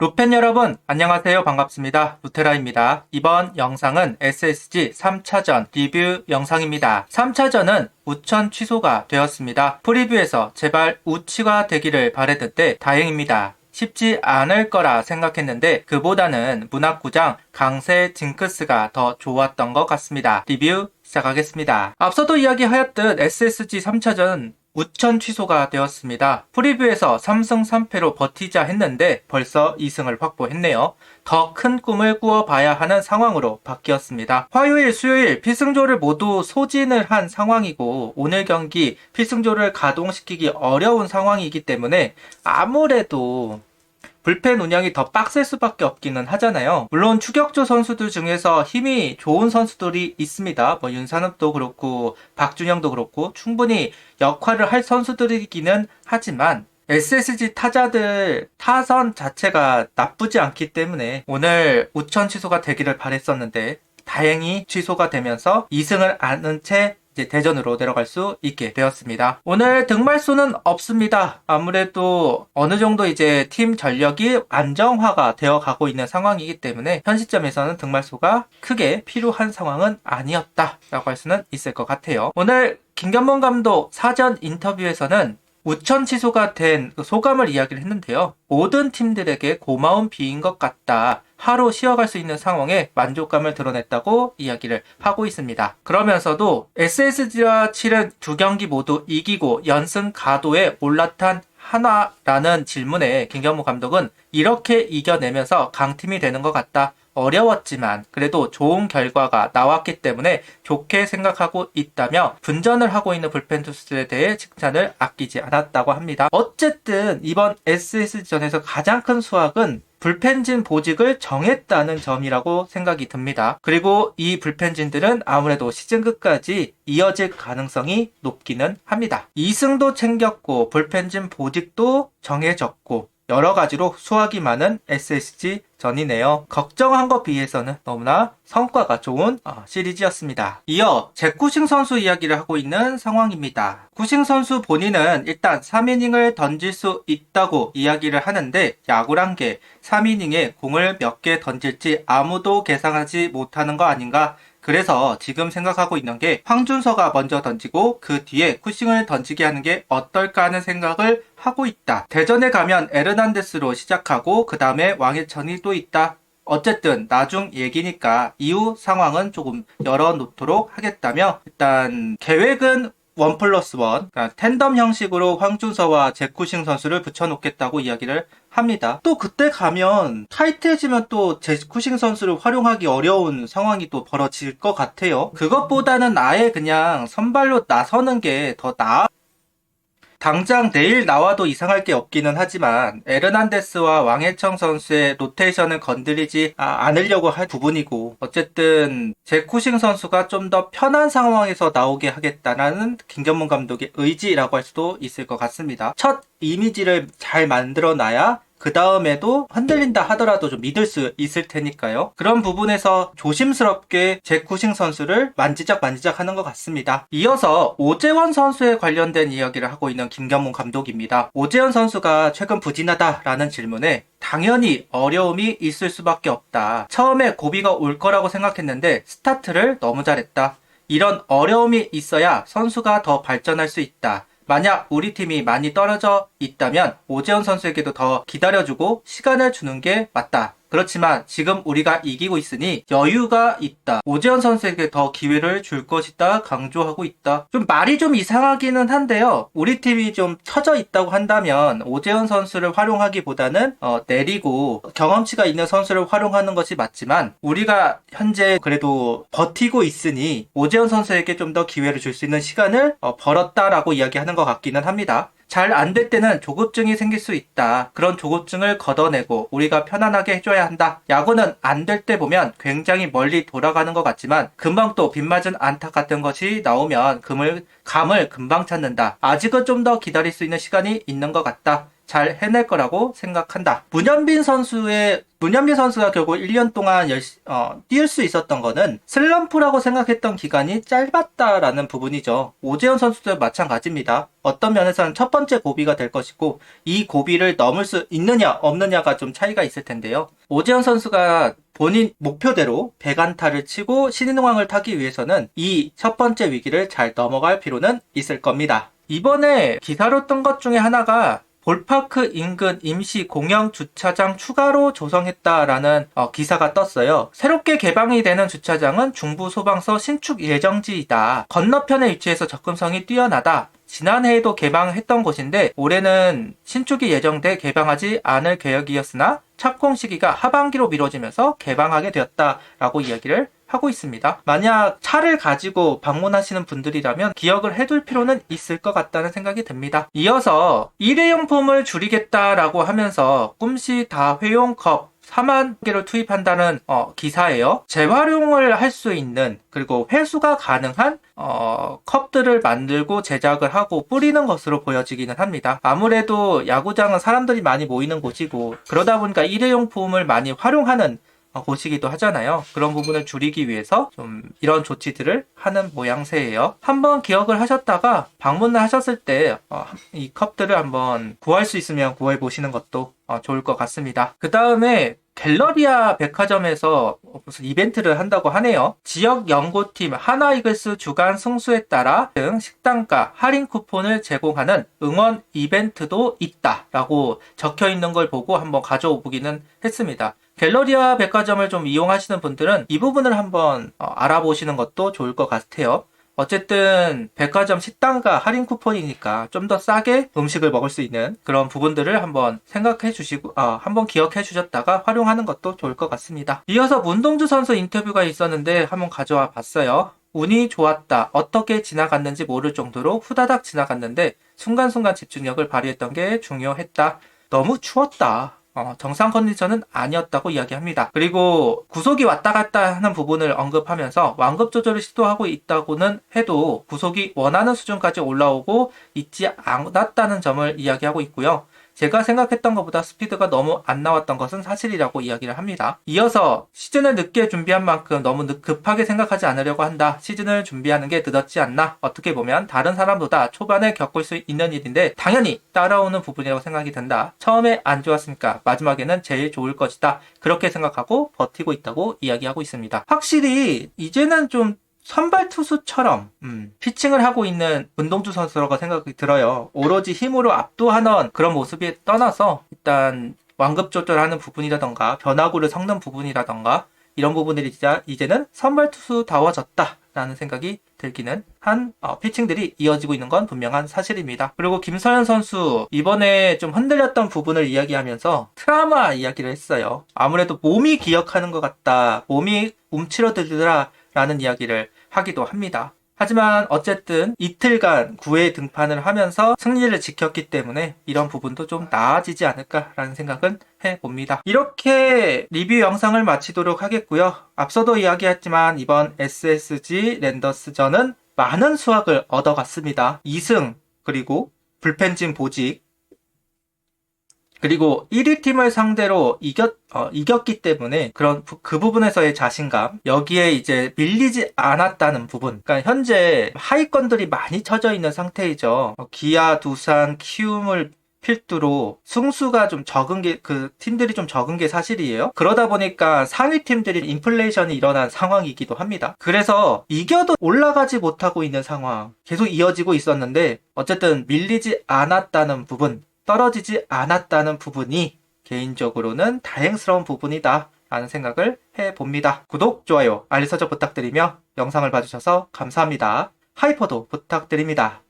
루펜 여러분, 안녕하세요. 반갑습니다. 루테라입니다. 이번 영상은 SSG 3차전 리뷰 영상입니다. 3차전은 우천 취소가 되었습니다. 프리뷰에서 제발 우치가 되기를 바랬는데 다행입니다. 쉽지 않을 거라 생각했는데 그보다는 문학구장 강세 징크스가 더 좋았던 것 같습니다. 리뷰 시작하겠습니다. 앞서도 이야기하였듯 SSG 3차전 우천 취소가 되었습니다. 프리뷰에서 3승 3패로 버티자 했는데 벌써 2승을 확보했네요. 더 큰 꿈을 꾸어봐야 하는 상황으로 바뀌었습니다. 화요일, 수요일 필승조를 모두 소진을 한 상황이고 오늘 경기 필승조를 가동시키기 어려운 상황이기 때문에 아무래도 불펜 운영이 더 빡셀 수밖에 없기는 하잖아요. 물론 추격조 선수들 중에서 힘이 좋은 선수들이 있습니다. 윤산업도 그렇고 박준영도 그렇고 충분히 역할을 할 선수들이기는 하지만 SSG 타자들 타선 자체가 나쁘지 않기 때문에 오늘 우천 취소가 되기를 바랬었는데 다행히 취소가 되면서 2승을 안은 채 대전으로 내려갈 수 있게 되었습니다. 오늘 득말수는 없습니다. 아무래도 어느 정도 팀 전력이 안정화가 되어 가고 있는 상황이기 때문에 현 시점에서는 득말수가 크게 필요한 상황은 아니었다라고 할 수는 있을 것 같아요. 오늘 김견문 감독 사전 인터뷰에서는 우천 취소가 된 소감을 이야기를 했는데요. 모든 팀들에게 고마운 비인 것 같다. 하루 쉬어갈 수 있는 상황에 만족감을 드러냈다고 이야기를 하고 있습니다. 그러면서도 SSG와 치른 두 경기 모두 이기고 연승 가도에 올라탄 하나라는 질문에 김경무 감독은 이렇게 이겨내면서 강팀이 되는 것 같다. 어려웠지만 그래도 좋은 결과가 나왔기 때문에 좋게 생각하고 있다며 분전을 하고 있는 불펜 투수들에 대해 칭찬을 아끼지 않았다고 합니다. 어쨌든 이번 SSG전에서 가장 큰 수확은 불펜진 보직을 정했다는 점이라고 생각이 듭니다. 그리고 이 불펜진들은 아무래도 시즌 끝까지 이어질 가능성이 높기는 합니다. 2승도 챙겼고 불펜진 보직도 정해졌고 여러 가지로 수확이 많은 SSG 전이네요. 걱정한 것 비해서는 너무나 성과가 좋은 시리즈였습니다. 이어 잭쿠싱 선수 이야기를 하고 있는 상황입니다. 쿠싱 선수 본인은 일단 3이닝을 던질 수 있다고 이야기를 하는데 야구란 게 3이닝에 공을 몇 개 던질지 아무도 계산하지 못하는 거 아닌가? 그래서 지금 생각하고 있는 게 황준서가 먼저 던지고 그 뒤에 쿠싱을 던지게 하는 게 어떨까 하는 생각을 하고 있다. 대전에 가면 에르난데스로 시작하고 그 다음에 왕해천이 또 있다. 어쨌든 나중 얘기니까 이후 상황은 조금 열어놓도록 하겠다며 일단 계획은 1+1, 그러니까 텐덤 형식으로 황준서와 잭쿠싱 선수를 붙여놓겠다고 이야기를 합니다. 또 그때 가면 타이트해지면 또 잭쿠싱 선수를 활용하기 어려운 상황이 또 벌어질 것 같아요. 그것보다는 아예 그냥 선발로 나서는 게 더 나아. 당장 내일 나와도 이상할 게 없기는 하지만 에르난데스와 왕해청 선수의 로테이션을 건드리지 않으려고 할 부분이고 어쨌든 잭쿠싱 선수가 좀 더 편한 상황에서 나오게 하겠다는 김견문 감독의 의지라고 할 수도 있을 것 같습니다. 첫 이미지를 잘 만들어놔야 그 다음에도 흔들린다 하더라도 좀 믿을 수 있을 테니까요. 그런 부분에서 조심스럽게 잭쿠싱 선수를 만지작 하는 것 같습니다. 이어서 오재원 선수에 관련된 이야기를 하고 있는 김견문 감독입니다. 오재원 선수가 최근 부진하다라는 질문에 당연히 어려움이 있을 수밖에 없다. 처음에 고비가 올 거라고 생각했는데 스타트를 너무 잘했다. 이런 어려움이 있어야 선수가 더 발전할 수 있다. 만약 우리 팀이 많이 떨어져 있다면 오재원 선수에게도 더 기다려주고 시간을 주는 게 맞다. 그렇지만 지금 우리가 이기고 있으니 여유가 있다. 오재원 선수에게 더 기회를 줄 것이다. 강조하고 있다. 좀 말이 좀 이상하기는 한데요. 우리 팀이 좀 처져 있다고 한다면 오재원 선수를 활용하기보다는 내리고 경험치가 있는 선수를 활용하는 것이 맞지만 우리가 현재 그래도 버티고 있으니 오재원 선수에게 좀 더 기회를 줄 수 있는 시간을 벌었다라고 이야기하는 것 같기는 합니다. 잘 안 될 때는 조급증이 생길 수 있다. 그런 조급증을 걷어내고 우리가 편안하게 해줘야 한다. 야구는 안 될 때 보면 굉장히 멀리 돌아가는 것 같지만 금방 또 빗맞은 안타 같은 것이 나오면 감을 금방 찾는다. 아직은 좀 더 기다릴 수 있는 시간이 있는 것 같다. 잘 해낼 거라고 생각한다. 문현빈 선수가 결국 1년 동안 뛸 수 있었던 거는 슬럼프라고 생각했던 기간이 짧았다라는 부분이죠. 오재현 선수도 마찬가지입니다. 어떤 면에서는 첫 번째 고비가 될 것이고 이 고비를 넘을 수 있느냐 없느냐가 좀 차이가 있을 텐데요. 오재현 선수가 본인 목표대로 100안타를 치고 신인왕을 타기 위해서는 이 첫 번째 위기를 잘 넘어갈 필요는 있을 겁니다. 이번에 기사로 뜬 것 중에 하나가 볼파크 인근 임시 공영 주차장 추가로 조성했다라는 기사가 떴어요. 새롭게 개방이 되는 주차장은 중부소방서 신축 예정지이다. 건너편에 위치해서 접근성이 뛰어나다. 지난해에도 개방했던 곳인데 올해는 신축이 예정돼 개방하지 않을 계획이었으나 착공 시기가 하반기로 미뤄지면서 개방하게 되었다라고 이야기를 하고 있습니다. 만약 차를 가지고 방문하시는 분들이라면 기억을 해둘 필요는 있을 것 같다는 생각이 듭니다. 이어서 일회용품을 줄이겠다라고 하면서 꿈시 다회용컵 4만 개를 투입한다는 기사예요. 재활용을 할 수 있는 그리고 회수가 가능한 컵들을 만들고 제작을 하고 뿌리는 것으로 보여지기는 합니다. 아무래도 야구장은 사람들이 많이 모이는 곳이고 그러다 보니까 일회용품을 많이 활용하는 곳이기도 하잖아요. 그런 부분을 줄이기 위해서 좀 이런 조치들을 하는 모양새예요. 한번 기억을 하셨다가 방문을 하셨을 때 이 컵들을 한번 구할 수 있으면 구해 보시는 것도 좋을 것 같습니다. 그 다음에 갤러리아 백화점에서 무슨 이벤트를 한다고 하네요. 지역 연고팀 하나이글스 주간 승수에 따라 등 식단가 할인 쿠폰을 제공하는 응원 이벤트도 있다라고 적혀 있는 걸 보고 한번 가져오기는 했습니다. 갤러리아 백화점을 좀 이용하시는 분들은 이 부분을 한번 알아보시는 것도 좋을 것 같아요. 어쨌든 백화점 식단가 할인 쿠폰이니까 좀 더 싸게 음식을 먹을 수 있는 그런 부분들을 한번 생각해 주시고 한번 기억해 주셨다가 활용하는 것도 좋을 것 같습니다. 이어서 문동주 선수 인터뷰가 있었는데 한번 가져와 봤어요. 운이 좋았다. 어떻게 지나갔는지 모를 정도로 후다닥 지나갔는데 순간순간 집중력을 발휘했던 게 중요했다. 너무 추웠다. 정상 컨디션은 아니었다고 이야기합니다. 그리고 구속이 왔다 갔다 하는 부분을 언급하면서 완급 조절을 시도하고 있다고는 해도 구속이 원하는 수준까지 올라오고 있지 않았다는 점을 이야기하고 있고요. 제가 생각했던 것보다 스피드가 너무 안 나왔던 것은 사실이라고 이야기를 합니다. 이어서 시즌을 늦게 준비한 만큼 너무 급하게 생각하지 않으려고 한다. 시즌을 준비하는 게 늦었지 않나? 어떻게 보면 다른 사람보다 초반에 겪을 수 있는 일인데 당연히 따라오는 부분이라고 생각이 든다. 처음에 안 좋았으니까 마지막에는 제일 좋을 것이다. 그렇게 생각하고 버티고 있다고 이야기하고 있습니다. 확실히 이제는 좀 선발 투수처럼 피칭을 하고 있는 문동주 선수라고 생각이 들어요. 오로지 힘으로 압도하는 그런 모습이 떠나서 일단 완급 조절하는 부분이라던가 변화구를 섞는 부분이라던가 이런 부분들이 이제는 선발 투수다워졌다라는 생각이 들기는 한 피칭들이 이어지고 있는 건 분명한 사실입니다. 그리고 김서현 선수 이번에 좀 흔들렸던 부분을 이야기하면서 트라우마 이야기를 했어요. 아무래도 몸이 기억하는 것 같다. 몸이 움츠러들더라 라는 이야기를 하기도 합니다. 하지만 어쨌든 이틀간 9회 등판을 하면서 승리를 지켰기 때문에 이런 부분도 좀 나아지지 않을까라는 생각은 해봅니다. 이렇게 리뷰 영상을 마치도록 하겠고요. 앞서도 이야기했지만 이번 SSG 랜더스전은 많은 수확을 얻어갔습니다. 2승 그리고 불펜진 보직 그리고 1위 팀을 상대로 이겼기 때문에 그 부분에서의 자신감, 여기에 이제 밀리지 않았다는 부분. 그러니까 현재 하위권들이 많이 쳐져 있는 상태이죠. 기아, 두산, 키움을 필두로 승수가 좀 적은 게, 팀들이 좀 적은 게 사실이에요. 그러다 보니까 상위 팀들이 인플레이션이 일어난 상황이기도 합니다. 그래서 이겨도 올라가지 못하고 있는 상황 계속 이어지고 있었는데 어쨌든 밀리지 않았다는 부분, 떨어지지 않았다는 부분이 개인적으로는 다행스러운 부분이다 라는 생각을 해봅니다. 구독, 좋아요, 알림 설정 부탁드리며 영상을 봐주셔서 감사합니다. 하이퍼도 부탁드립니다.